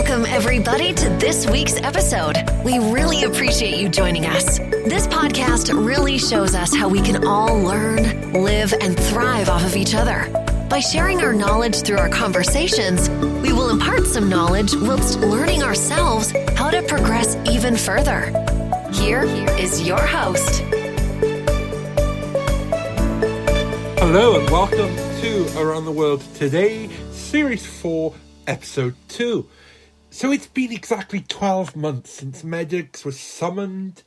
Welcome, everybody, to this week's episode. We really appreciate you joining us. This podcast really shows us how we can all learn, live, and thrive off of each other. By sharing our knowledge through our conversations, we will impart some knowledge whilst learning ourselves how to progress even further. Here is your host. Hello and welcome to Around the World Today, Series 4, Episode 2. So it's been exactly 12 months since medics were summoned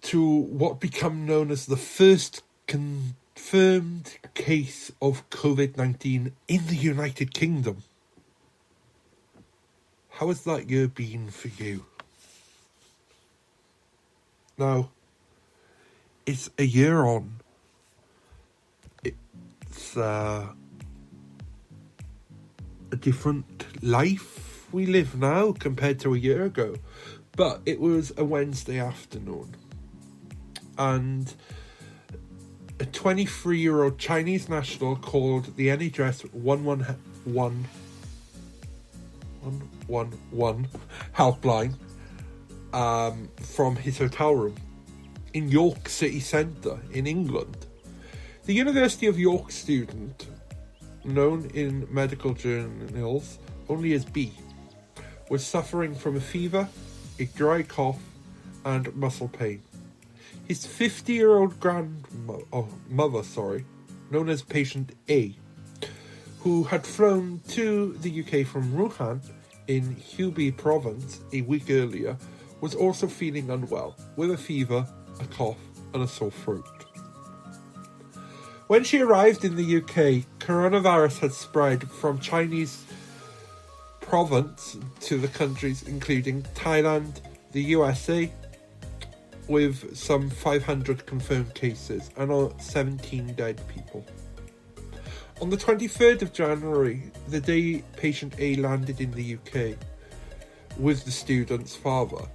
to what become known as the first confirmed case of Covid-19 in the United Kingdom. How has that year been for you? Now, it's a year on. It's a different life we live now compared to a year ago. But it was a Wednesday afternoon, and a 23-year-old Chinese national called the NHS 111 helpline from his hotel room in York City Centre in England. The University of York student, known in medical journals only as B, was suffering from a fever, a dry cough, and muscle pain. His 50-year-old mother, known as patient A, who had flown to the UK from Wuhan in Hubei province a week earlier, was also feeling unwell, with a fever, a cough, and a sore throat. When she arrived in the UK, coronavirus had spread from Chinese province to the countries including Thailand, the USA, with some 500 confirmed cases and 17 dead people. On the 23rd of January, the day patient A landed in the UK with the student's father,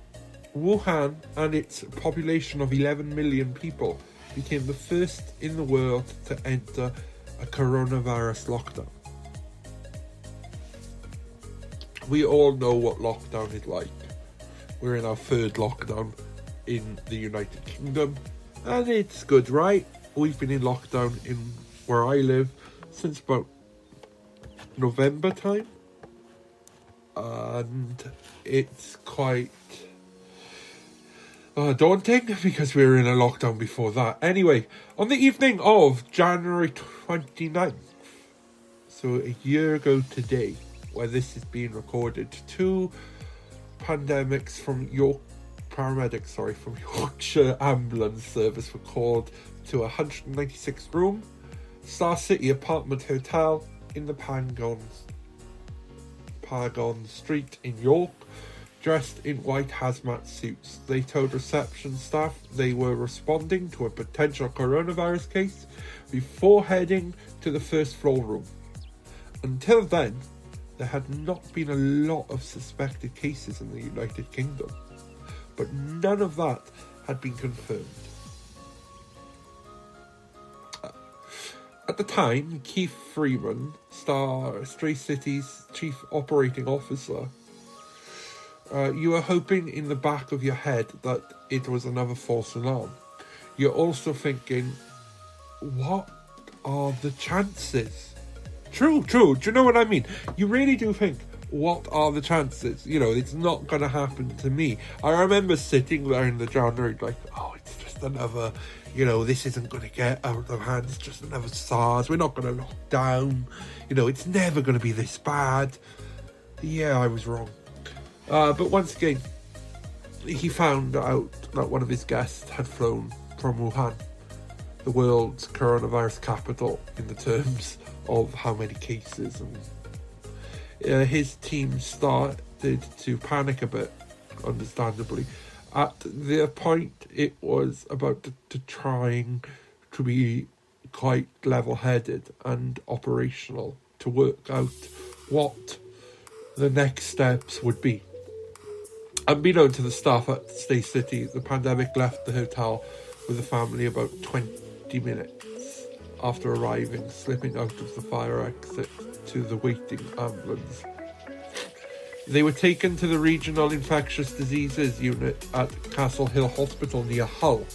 Wuhan and its population of 11 million people became the first in the world to enter a coronavirus lockdown. We all know what lockdown is like. We're in our third lockdown in the United Kingdom, and it's good, right? We've been in lockdown in where I live since about November time, and it's quite daunting because we were in a lockdown before that. Anyway, on the evening of January 29th, so a year ago today, where this is being recorded, two paramedics from Yorkshire Ambulance Service were called to a 196-room Star City apartment hotel in the Paragon Street in York, dressed in white hazmat suits. They told reception staff they were responding to a potential coronavirus case before heading to the first floor room. Until then, there had not been a lot of suspected cases in the United Kingdom, but none of that had been confirmed. At the time, Keith Freeman, Stray City's chief operating officer, you were hoping in the back of your head that it was another false alarm. You're also thinking, what are the chances? True. Do you know what I mean? You really do think, what are the chances? You know, it's not going to happen to me. I remember sitting there in the January like, it's just another, this isn't going to get out of hand. It's just another SARS. We're not going to lock down. It's never going to be this bad. Yeah, I was wrong. But once again, he found out that one of his guests had flown from Wuhan, the world's coronavirus capital in the terms of how many cases, and his team started to panic a bit, understandably. At the point, it was about to trying to be quite level-headed and operational to work out what the next steps would be. Unbeknown to the staff at Stay City, the pandemic left the hotel with the family about 20 minutes after arriving, slipping out of the fire exit to the waiting ambulance. They were taken to the Regional Infectious Diseases Unit at Castle Hill Hospital near Hull.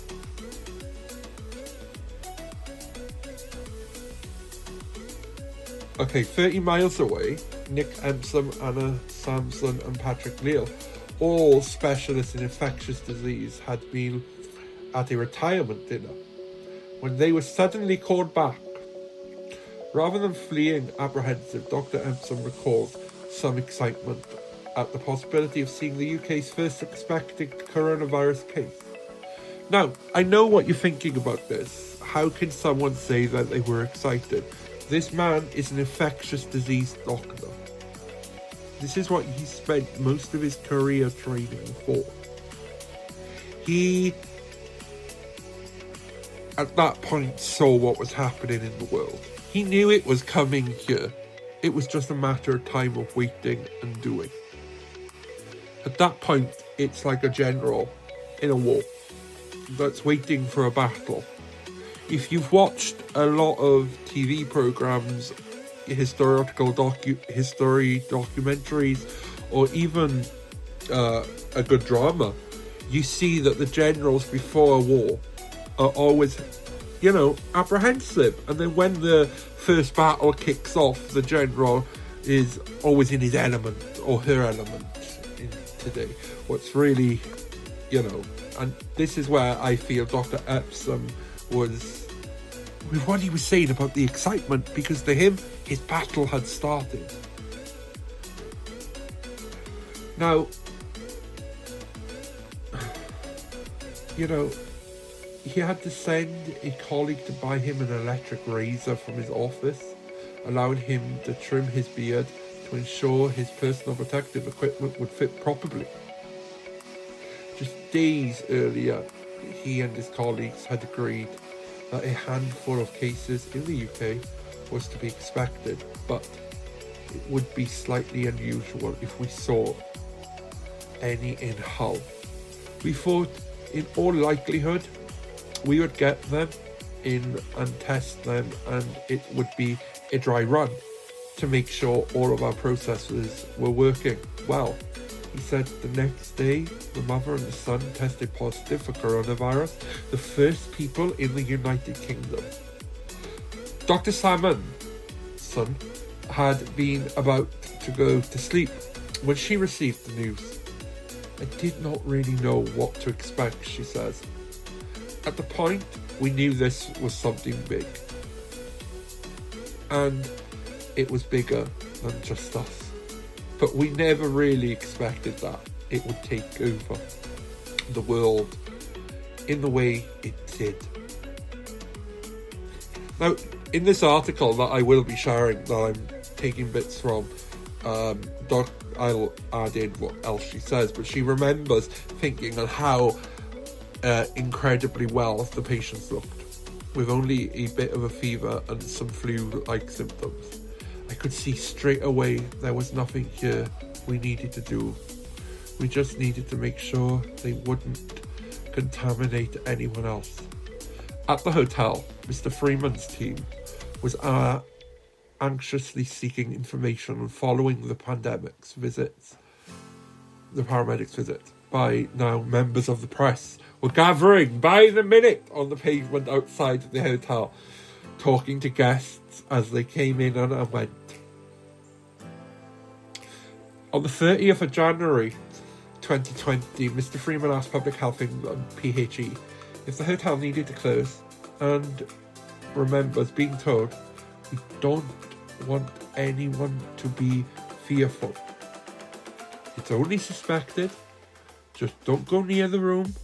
Okay, 30 miles away, Nick Empson, Anna Samson and Patrick Leal, all specialists in infectious disease, had been at a retirement dinner when they were suddenly called back. Rather than fleeing apprehensive, Dr. Empson recalls some excitement at the possibility of seeing the UK's first suspected coronavirus case. Now, I know what you're thinking about this. How can someone say that they were excited? This man is an infectious disease doctor. This is what he spent most of his career training for. He, at that point, saw what was happening in the world. He knew it was coming here. It was just a matter of time of waiting and doing. At that point, it's like a general in a war that's waiting for a battle. If you've watched a lot of TV programs, historical documentaries, or even a good drama, you see that the generals before a war are always, apprehensive. And then when the first battle kicks off, the general is always in his element or her element in today. What's really, and this is where I feel Dr. Epsom was with what he was saying about the excitement, because to him, his battle had started. Now, he had to send a colleague to buy him an electric razor from his office, allowing him to trim his beard to ensure his personal protective equipment would fit properly. Just days earlier, he and his colleagues had agreed that a handful of cases in the UK was to be expected, but it would be slightly unusual if we saw any in Hull. We thought, in all likelihood, we would get them in and test them, and it would be a dry run to make sure all of our processes were working well. He said the next day, the mother and the son tested positive for coronavirus, the first people in the United Kingdom. Dr. Salmon's son had been about to go to sleep when she received the news. I did not really know what to expect, she says. At the point, we knew this was something big. And it was bigger than just us. But we never really expected that it would take over the world in the way it did. Now, in this article that I will be sharing, that I'm taking bits from, I'll add in what else she says, but she remembers thinking on how incredibly well the patients looked, with only a bit of a fever and some flu-like symptoms. I could see straight away there was nothing here we needed to do. We just needed to make sure they wouldn't contaminate anyone else. At the hotel, Mr. Freeman's team was anxiously seeking information and following the paramedics' visits. By now, members of the press were gathering by the minute on the pavement outside the hotel, talking to guests as they came in and went. On the 30th of January 2020, Mr. Freeman asked Public Health England, PHE, if the hotel needed to close, and remembers being told, "We don't want anyone to be fearful. It's only suspected. Just don't go near the room."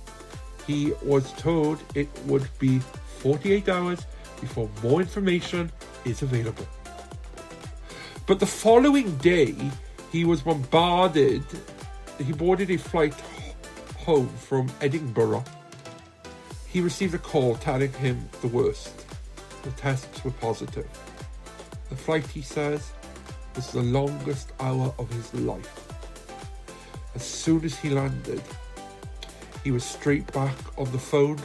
He was told it would be 48 hours before more information is available. But the following day, he was boarded a flight home from Edinburgh. He received a call telling him the worst. The tests were positive. The flight, he says, was the longest hour of his life. As soon as he landed, he was straight back on the phone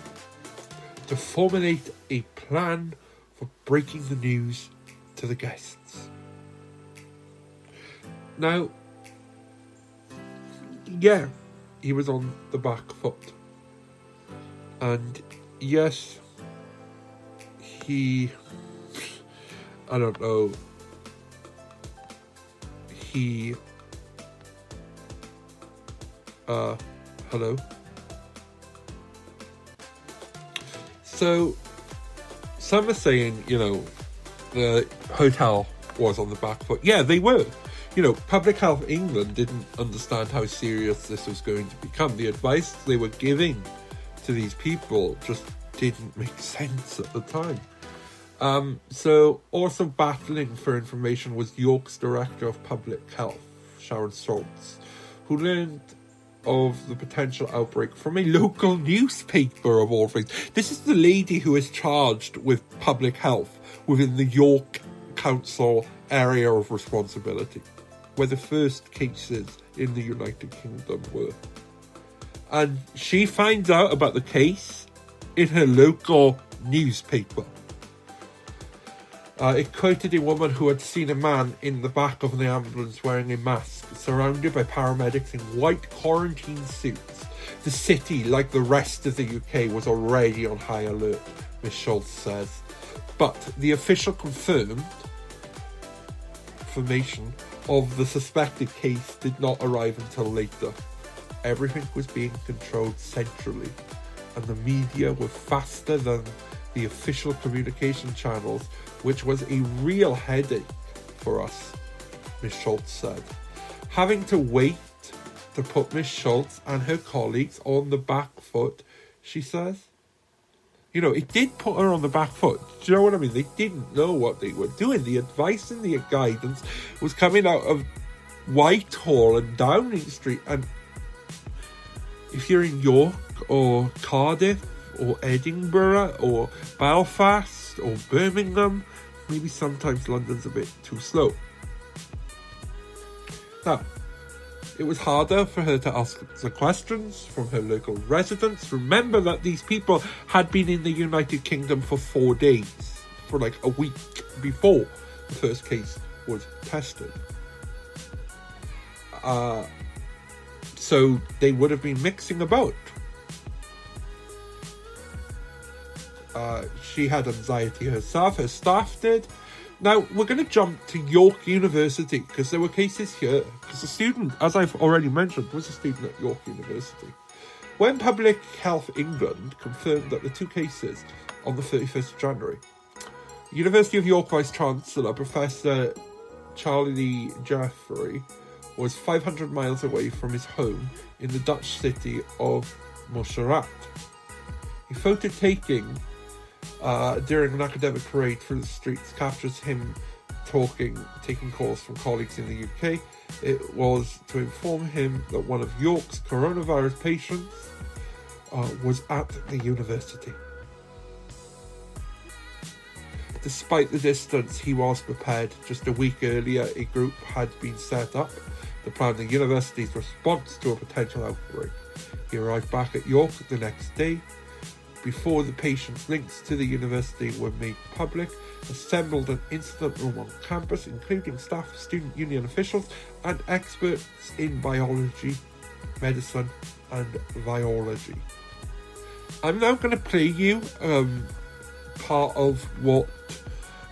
to formulate a plan for breaking the news to the guests. Now, yeah, he was on the back foot. And yes, he, I don't know, he, hello? So, some are saying, the hotel was on the back foot. Yeah, they were. Public Health England didn't understand how serious this was going to become. The advice they were giving to these people just didn't make sense at the time. So also battling for information was York's Director of Public Health, Sharon Saltz, who learned of the potential outbreak from a local newspaper, of all things. This is the lady who is charged with public health within the York Council area of responsibility, where the first cases in the United Kingdom were. And she finds out about the case in her local newspaper. It quoted a woman who had seen a man in the back of an ambulance wearing a mask, surrounded by paramedics in white quarantine suits. The city, like the rest of the UK, was already on high alert, Ms. Schultz says. But the official confirmation of the suspected case did not arrive until later. Everything was being controlled centrally, and the media were faster than the official communication channels, which was a real headache for us, Ms. Schultz said. Having to wait to put Ms. Schultz and her colleagues on the back foot, she says. It did put her on the back foot. Do you know what I mean? They didn't know what they were doing. The advice and the guidance was coming out of Whitehall and Downing Street. And if you're in York or Cardiff or Edinburgh or Belfast or Birmingham, maybe sometimes London's a bit too slow. Now, it was harder for her to ask the questions from her local residents. Remember that these people had been in the United Kingdom for 4 days, for like a week before the first case was tested. So they would have been mixing about. She had anxiety herself, her staff did. Now, we're going to jump to York University, because there were cases here. Because the student, as I've already mentioned, was a student at York University. When Public Health England confirmed that the 2 cases on the 31st of January, University of York Vice-Chancellor Professor Charlie Jeffrey was 500 miles away from his home in the Dutch city of Montserrat. A photo taking during an academic parade through the streets captures him taking calls from colleagues in the UK. It was to inform him that one of York's coronavirus patients was at the university. Despite the distance, he was prepared. Just a week earlier, a group had been set up to plan the university's response to a potential outbreak. He arrived back at York the next day. Before the patient's links to the university were made public, assembled an incident room on campus, including staff, student union officials, and experts in biology, medicine, and virology. I'm now going to play you part of what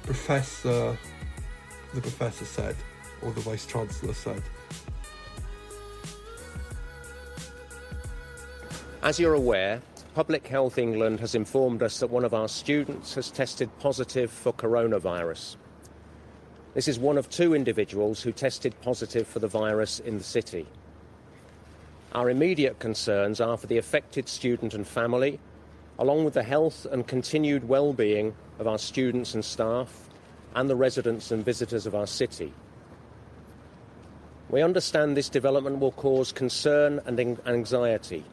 the professor said, or the Vice-Chancellor said. As you're aware, Public Health England has informed us that one of our students has tested positive for coronavirus. This is one of 2 individuals who tested positive for the virus in the city. Our immediate concerns are for the affected student and family, along with the health and continued well-being of our students and staff, and the residents and visitors of our city. We understand this development will cause concern and anxiety,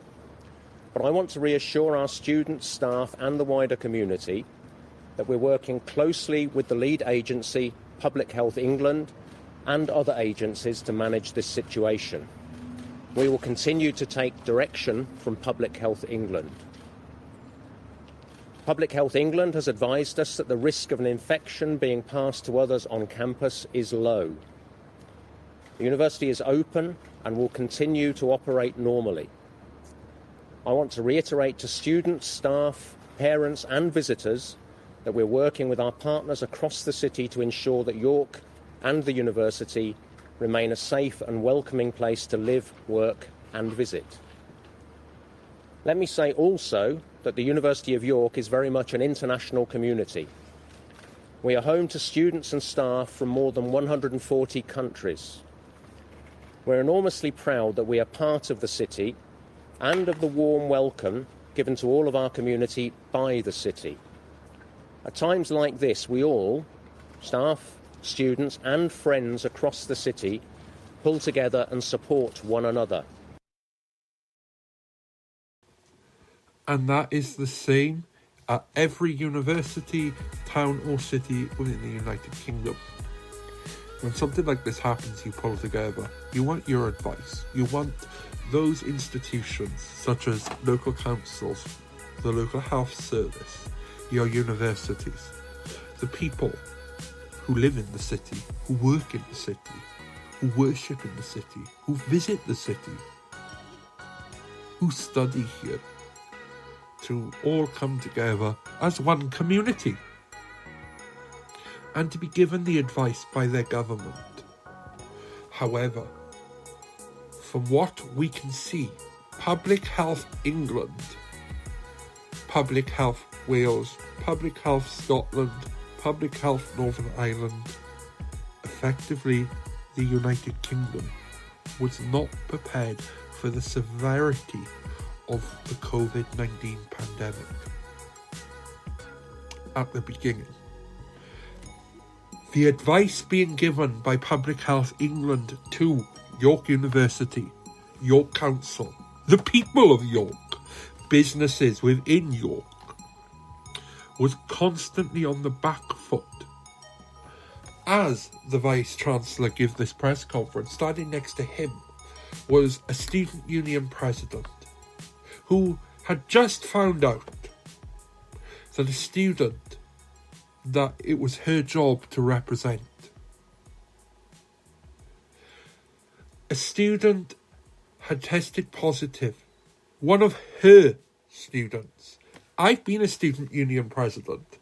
but I want to reassure our students, staff and the wider community that we're working closely with the lead agency, Public Health England, and other agencies to manage this situation. We will continue to take direction from Public Health England. Public Health England has advised us that the risk of an infection being passed to others on campus is low. The university is open and will continue to operate normally. I want to reiterate to students, staff, parents and visitors that we're working with our partners across the city to ensure that York and the university remain a safe and welcoming place to live, work and visit. Let me say also that the University of York is very much an international community. We are home to students and staff from more than 140 countries. We're enormously proud that we are part of the city and of the warm welcome given to all of our community by the city. At times like this, we all, staff, students and friends across the city, pull together and support one another. And that is the same at every university, town or city within the United Kingdom. When something like this happens, you pull together. You want your advice. You want those institutions, such as local councils, the local health service, your universities, the people who live in the city, who work in the city, who worship in the city, who visit the city, who study here, to all come together as one community and to be given the advice by their government. However, from what we can see, Public Health England, Public Health Wales, Public Health Scotland, Public Health Northern Ireland, effectively the United Kingdom, was not prepared for the severity of the Covid-19 pandemic at the beginning. The advice being given by Public Health England to York University, York Council, the people of York, businesses within York, was constantly on the back foot. As the Vice-Chancellor gave this press conference, standing next to him was a student union president who had just found out that a student that it was her job to represent, a student had tested positive. One of her students. I've been a student union president.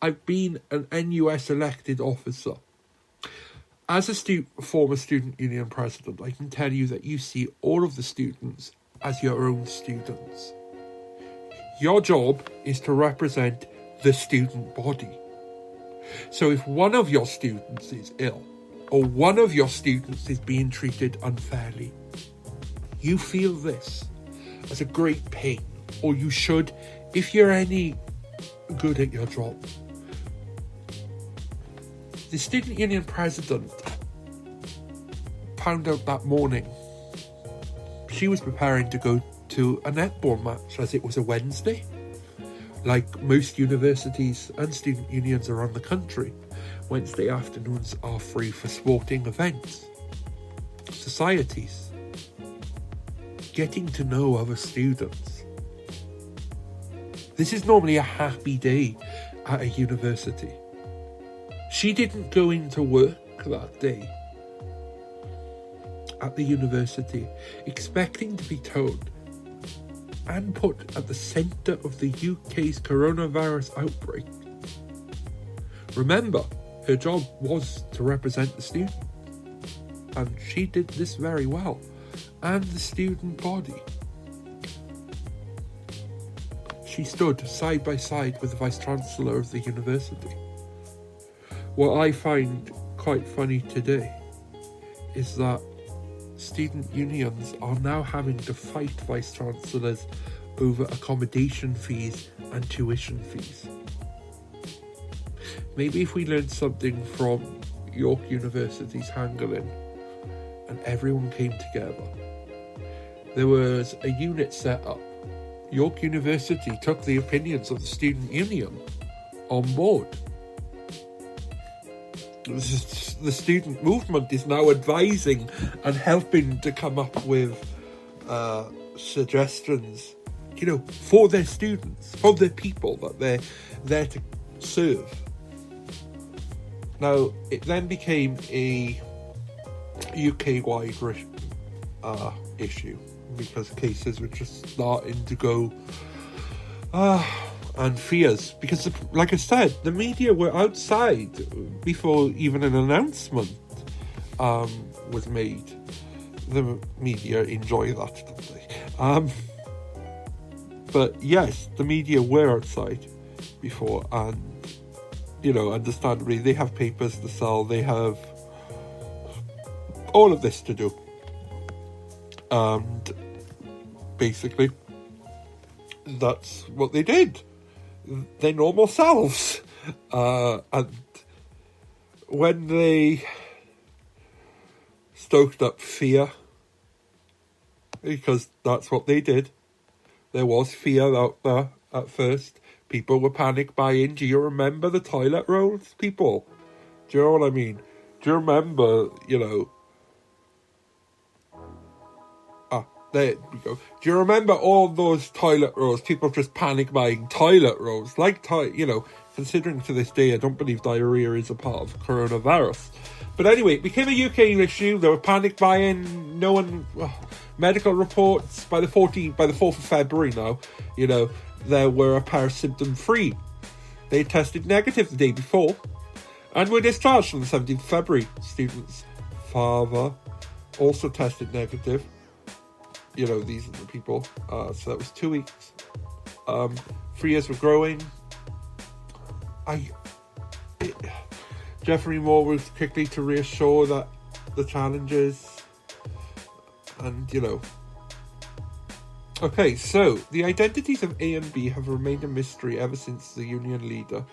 I've been an NUS elected officer. As a former student union president, I can tell you that you see all of the students as your own students. Your job is to represent the student body. So if one of your students is ill, or one of your students is being treated unfairly, you feel this as a great pain, or you should, if you're any good at your job. The student union president found out that morning. She was preparing to go to a netball match as it was a Wednesday. Like most universities and student unions around the country, Wednesday afternoons are free for sporting events, societies, getting to know other students. This is normally a happy day at a university. She didn't go into work that day at the university expecting to be told and put at the centre of the UK's coronavirus outbreak. Remember, her job was to represent the student, and she did this very well, and the student body. She stood side by side with the Vice-Chancellor of the university. What I find quite funny today is that student unions are now having to fight Vice-Chancellors over accommodation fees and tuition fees. Maybe if we learned something from York University's handling and everyone came together, there was a unit set up. York University took the opinions of the student union on board. The student movement is now advising and helping to come up with suggestions, for their students, for their people that they're there to serve. Now, it then became a UK-wide issue, because cases were just starting to go, and fears, because like I said, the media were outside before even an announcement was made. The media enjoy that, don't they? But yes, the media were outside before, and understandably, they have papers to sell, they have all of this to do, and basically that's what they did, their normal selves, and when they stoked up fear, because that's what they did, there was fear out there at first. People were panic buying. Do you remember the toilet rolls, people? Do you know what I mean? Do you remember, there we go. Do you remember all those toilet rolls? People just panic buying toilet rolls. Considering to this day, I don't believe diarrhea is a part of coronavirus. But anyway, it became a UK issue. They were panic buying. No one... medical reports by the 4th of February now, there were a pair symptom-free. They tested negative the day before and were discharged on the 17th of February. Student's father also tested negative. These are the people. So that was 2 weeks. Fears were growing. Jeffrey Moore was quickly to reassure that the challenges, and okay, so the identities of A and B have remained a mystery ever since the union leader,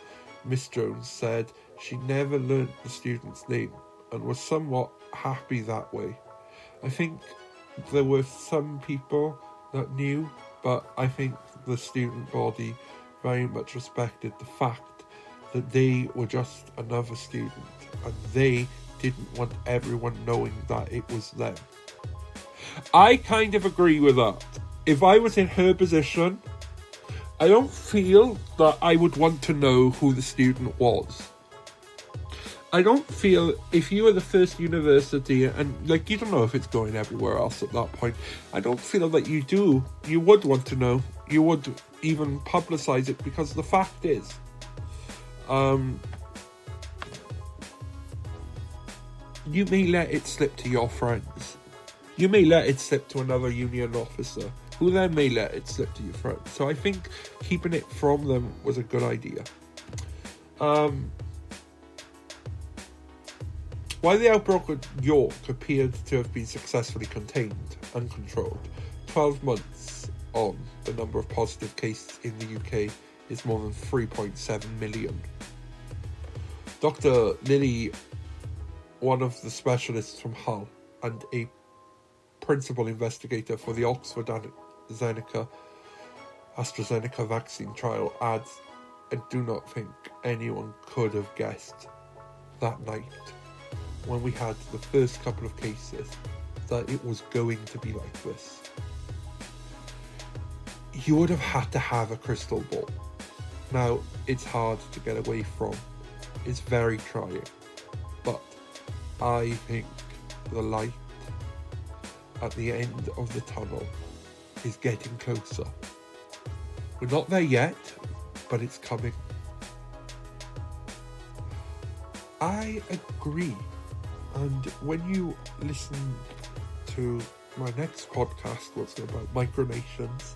Miss Jones, said she never learnt the student's name and was somewhat happy that way. I think there were some people that knew, but I think the student body very much respected the fact that they were just another student, and they didn't want everyone knowing that it was them. I kind of agree with that. If I was in her position, I don't feel that I would want to know who the student was. I don't feel, if you were the first university, and you don't know if it's going everywhere else at that point, I don't feel that you would want to know. You would even publicise it, because the fact is, you may let it slip to your friends. You may let it slip to another union officer, who then may let it slip to your friends. So I think keeping it from them was a good idea. While the outbreak at York appeared to have been successfully contained and controlled, 12 months on, the number of positive cases in the UK is more than 3.7 million. Dr. Lilly, one of the specialists from Hull and a principal investigator for the Oxford AstraZeneca vaccine trial, adds, I do not think anyone could have guessed that night, when we had the first couple of cases, that it was going to be like this. You would have had to have a crystal ball. Now, it's hard to get away from. It's very trying. But I think the light at the end of the tunnel is getting closer. We're not there yet, but it's coming. I agree. And when you listen to my next podcast, what's about micronations,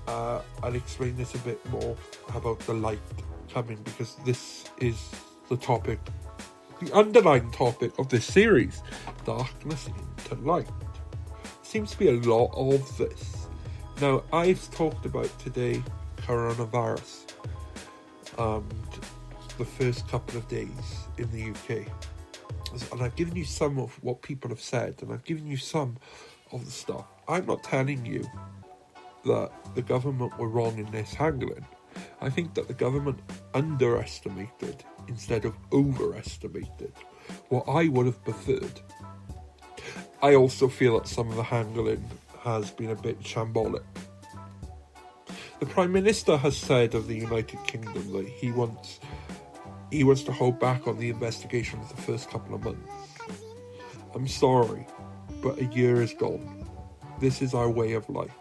I'll explain this a bit more about the light coming, because this is the topic, the underlying topic of this series, darkness into light. Seems to be a lot of this. Now, I've talked about today coronavirus and the first couple of days in the UK. And I've given you some of what people have said, and I've given you some of the stuff. I'm not telling you that the government were wrong in this handling. I think that the government underestimated instead of overestimated what I would have preferred. I also feel that some of the handling has been a bit shambolic. The Prime Minister has said of the United Kingdom that he wants to hold back on the investigation for the first couple of months. I'm sorry, but a year is gone. This is our way of life.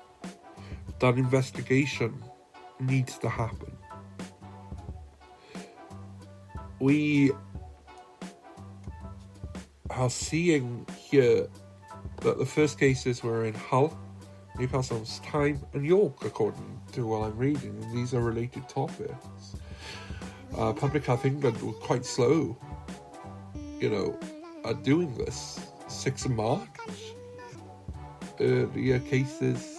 That investigation needs to happen. We are seeing here that the first cases were in Hull, Newcastle Time, and York, according to what I'm reading, and these are related topics. Public Health England were quite slow, at doing this. 6th of March, earlier cases,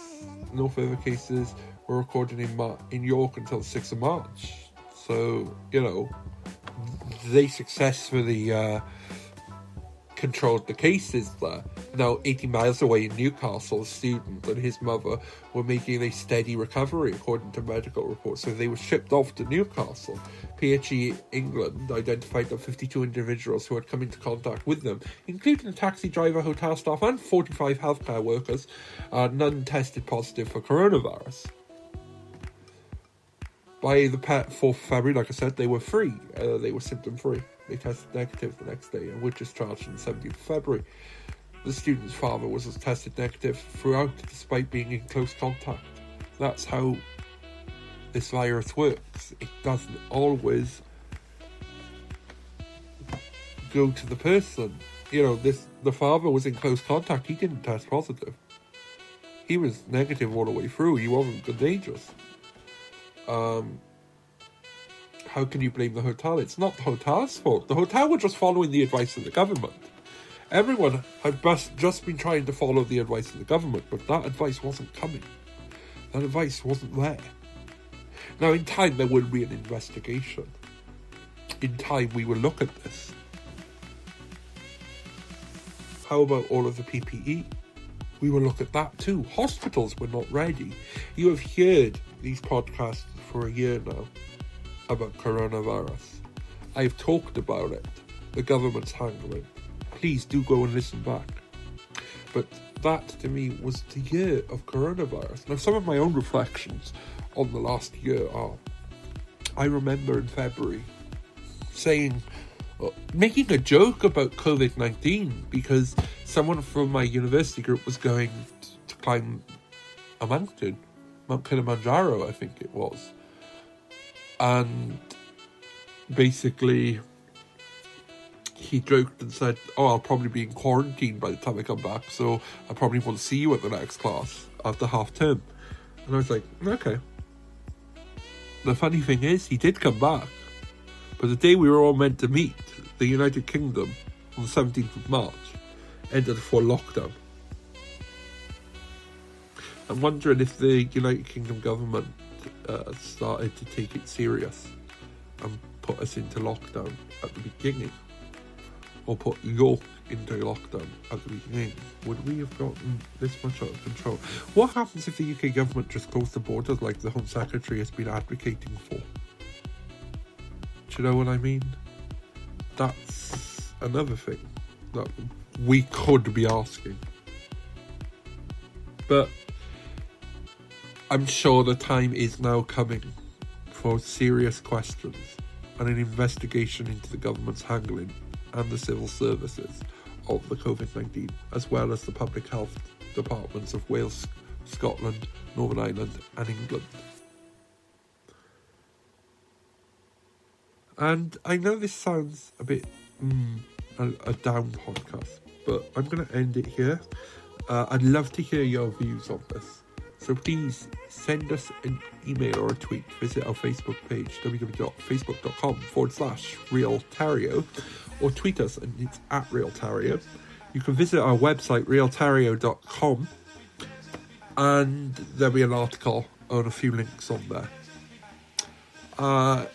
no further cases were recorded in York until the 6th of March. So, they successfully controlled the cases there. Now, 80 miles away in Newcastle, a student and his mother were making a steady recovery, according to medical reports. So they were shipped off to Newcastle. PHE England identified that 52 individuals who had come into contact with them, including a taxi driver, hotel staff, and 45 healthcare workers. None tested positive for coronavirus. By the 4th of February, like I said, they were free. They were symptom-free. They tested negative the next day and were discharged on the 17th of February. The student's father was tested negative throughout, despite being in close contact. That's how this virus works. It doesn't always go to the person. The father was in close contact. He didn't test positive. He was negative all the way through. He wasn't contagious. How can you blame the hotel? It's not the hotel's fault. The hotel were just following the advice of the government. Everyone had just been trying to follow the advice of the government, but that advice wasn't coming. That advice wasn't there. Now, in time, there will be an investigation. In time, we will look at this. How about all of the PPE? We will look at that too. Hospitals were not ready. You have heard these podcasts for a year now about coronavirus. I've talked about it. The government's handling. Please do go and listen back. But that, to me, was the year of coronavirus. Now, some of my own reflections on the last year are, I remember in February making a joke about Covid-19 because someone from my university group was going to climb a mountain, Mount Kilimanjaro, I think it was. And basically, he joked and said, I'll probably be in quarantine by the time I come back, so I probably won't see you at the next class after half term. And I was like, okay. The funny thing is, he did come back. But the day we were all meant to meet, the United Kingdom, on the 17th of March, ended a full lockdown. I'm wondering if the United Kingdom government started to take it serious and put us into lockdown at the beginning, or put York into lockdown at the beginning. Would we have gotten this much out of control? What happens if the UK government just closed the borders like the Home Secretary has been advocating for? Do you know what I mean? That's another thing that we could be asking. But I'm sure the time is now coming for serious questions and an investigation into the government's handling and the civil services of the Covid-19, as well as the public health departments of Wales, Scotland, Northern Ireland and England. And I know this sounds a bit a down podcast, but I'm going to end it here. I'd love to hear your views on this. So please send us an email or a tweet. Visit our Facebook page, www.facebook.com/RealTario, or tweet us, and it's @RealTario. You can visit our website, realtario.com, and there'll be an article and a few links on there. I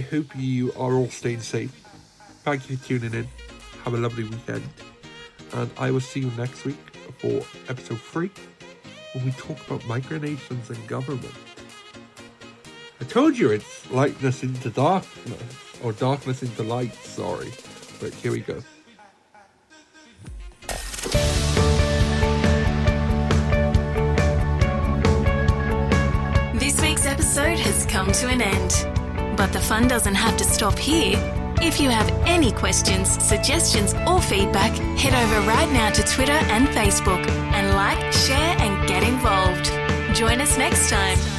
hope you are all staying safe. Thank you for tuning in. Have a lovely weekend. And I will see you next week for episode 3, when we talk about micronations and government. I told you it's lightness into darkness, or darkness into light, sorry. But here we go. This week's episode has come to an end. But the fun doesn't have to stop here. If you have any questions, suggestions, or feedback, head over right now to Twitter and Facebook and like, share, and get involved. Join us next time.